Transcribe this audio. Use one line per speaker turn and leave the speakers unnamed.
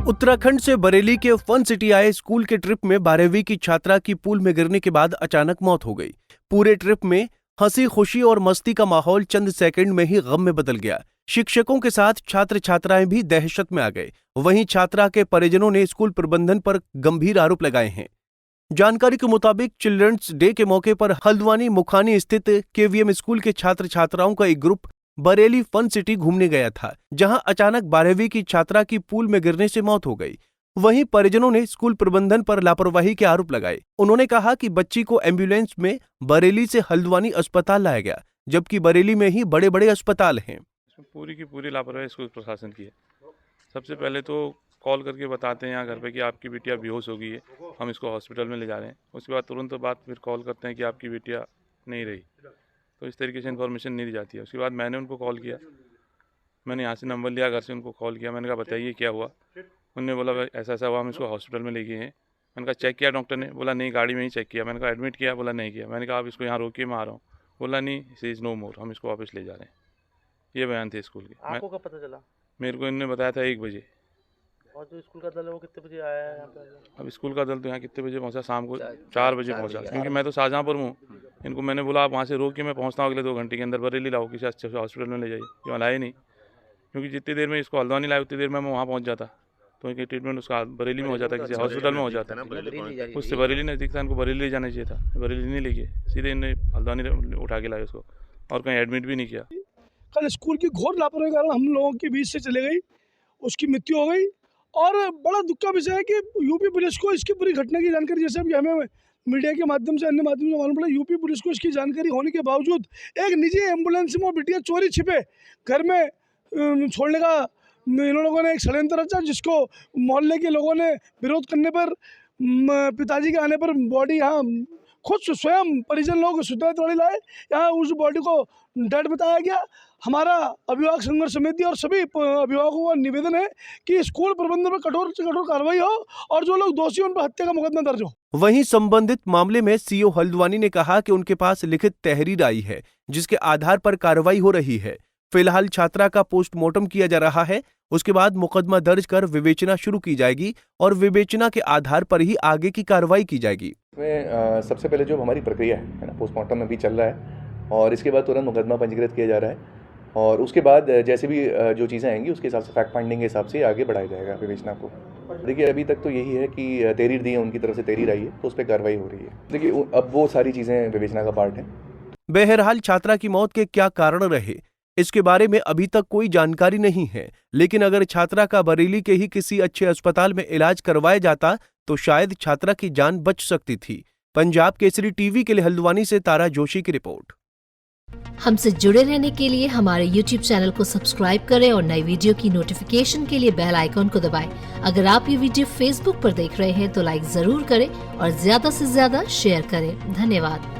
उत्तराखंड से बरेली के fun city आए स्कूल के ट्रिप में 12वीं की छात्रा की पूल में गिरने के बाद अचानक मौत हो गई। पूरे ट्रिप में हंसी खुशी और मस्ती का माहौल चंद सेकंड में ही गम में बदल गया। शिक्षकों के साथ छात्र छात्राएं भी दहशत में आ गए। वहीं छात्रा के परिजनों ने स्कूल प्रबंधन पर गंभीर आरोप लगाए हैं। जानकारी के मुताबिक चिल्ड्रंस डे के मौके पर हल्द्वानी मुखानी स्थित केवीएम स्कूल के छात्र छात्राओं का एक ग्रुप बरेली फन सिटी घूमने गया था, जहां अचानक 12वीं की छात्रा की पूल में गिरने से मौत हो गई। वहीं परिजनों ने स्कूल प्रबंधन पर लापरवाही के आरोप लगाए। उन्होंने कहा कि बच्ची को एम्बुलेंस में बरेली से हल्द्वानी अस्पताल लाया गया, जबकि बरेली में ही बड़े बड़े अस्पताल हैं।
पूरी की पूरी लापरवाही स्कूल प्रशासन की है। सबसे पहले तो कॉल करके बताते हैं यहाँ घर पे कि आपकी बिटिया बेहोश हो गई है, हम इसको हॉस्पिटल में ले जा रहे हैं। उसके बाद तुरंत बाद फिर कॉल करते हैं कि आपकी बिटिया नहीं रही, तो इस तरीके से इन्फॉर्मेशन नहीं दी जाती है। उसके बाद मैंने उनको कॉल किया, मैंने यहाँ से नंबर लिया, घर से उनको कॉल किया। मैंने कहा बताइए क्या हुआ। उन्होंने बोला ऐसा ऐसा हुआ, हम इसको हॉस्पिटल में ले गए हैं। मैंने कहा चेक किया डॉक्टर ने? बोला नहीं, गाड़ी में ही चेक किया। मैंने कहा एडमिट किया? बोला नहीं किया। मैंने कहा आप इसको यहाँ रोकिए, मैं आ रहा हूँ। बोला नहीं, सी इज़ नो मोर, हम इसको वापस ले जा रहे हैं। ये बयान थे स्कूल के।
आपको कब पता चला?
मेरे को इन्होंने बताया था 1 बजे।
और जो स्कूल का दल है वो कितने बजे आया है यहाँ पे?
अब स्कूल का दल तो यहाँ कितने बजे पहुँचा? शाम को 4 बजे पहुँचा, क्योंकि मैं तो शाहजहाँपुर हूँ। इनको मैंने बोला आप वहाँ से रोक के मैं पहुँचता हूँ अगले 2 घंटे के अंदर, बरेली लाओ, किसी अच्छे हॉस्पिटल में ले जाइए। ये लाए नहीं, क्योंकि जितनी देर में इसको हल्द्वानी लाए उतनी देर में मैं वहाँ पहुँच जाता, तो इनकी ट्रीटमेंट उसका बरेली में हो जाता, किसी हॉस्पिटल में हो जाता। उससे बरेली नज़दीक था, इनको बरेली ले जाना चाहिए था। बरेली नहीं ले गए, सीधे इन्हें हल्द्वानी उठा के लाए उसको, और कहीं एडमिट भी नहीं किया।
कल स्कूल की घोर लापरवाही के कारण हम लोगों के बीच से चले गई, उसकी मृत्यु हो गई। और बड़ा दुख का विषय है कि यूपी पुलिस को इसकी पूरी घटना की जानकारी, जैसे अभी हमें मीडिया के माध्यम से अन्य माध्यम से मालूम पड़ा, यूपी पुलिस को इसकी जानकारी होने के बावजूद एक निजी एम्बुलेंस में वो बिटिया चोरी छिपे घर में छोड़ने का इन लोगों ने एक षड्यंत्र रचा, जिसको मोहल्ले के लोगों ने विरोध करने पर पिताजी के आने पर बॉडी यहाँ खुद स्वयं परिजन लोग सूत्रधारी लाए, यहाँ उस बॉडी को डेड बताया गया। हमारा अभिभावक संघर्ष समिति और सभी अभिभावकों का निवेदन है कि स्कूल प्रबंधन पर कठोर से कठोर कार्रवाई हो और जो लोग दोषी उन पर हत्या का मुकदमा दर्ज हो।
वहीं संबंधित मामले में सीओ हल्द्वानी ने कहा कि उनके पास लिखित तहरीर आई है, जिसके आधार पर कार्रवाई हो रही है। फिलहाल छात्रा का पोस्टमार्टम किया जा रहा है, उसके बाद मुकदमा दर्ज कर विवेचना शुरू की जाएगी और विवेचना के आधार पर ही आगे की कार्रवाई की जाएगी।
सबसे पहले जो हमारी प्रक्रिया है ना, पोस्टमार्टम अभी चल रहा है और इसके बाद तुरंत मुकदमा पंजीकृत किया जा रहा है और उसके बाद जैसे भी जो चीज़ें आएंगी उसके हिसाब से फैक्ट फाइंडिंग के हिसाब से आगे बढ़ाया जाएगा विवेचना को। देखिए अभी तक तो यही है कि तहरीर दी है, उनकी तरफ से तहरीर आई है, तो उस पर कार्रवाई हो रही है। देखिए अब वो सारी चीज़ें विवेचना का पार्ट है।
बहरहाल छात्रा की मौत के क्या कारण रहे, इसके बारे में अभी तक कोई जानकारी नहीं है, लेकिन अगर छात्रा का बरेली के ही किसी अच्छे अस्पताल में इलाज करवाया जाता तो शायद छात्रा की जान बच सकती थी। पंजाब केसरी टीवी के लिए हल्द्वानी से तारा जोशी की रिपोर्ट।
हमसे जुड़े रहने के लिए हमारे YouTube चैनल को सब्सक्राइब करें और नई वीडियो की नोटिफिकेशन के लिए बेल आइकॉन को दबाएं। अगर आप ये वीडियो Facebook पर देख रहे हैं तो लाइक जरूर करें और ज्यादा से ज्यादा शेयर करें। धन्यवाद।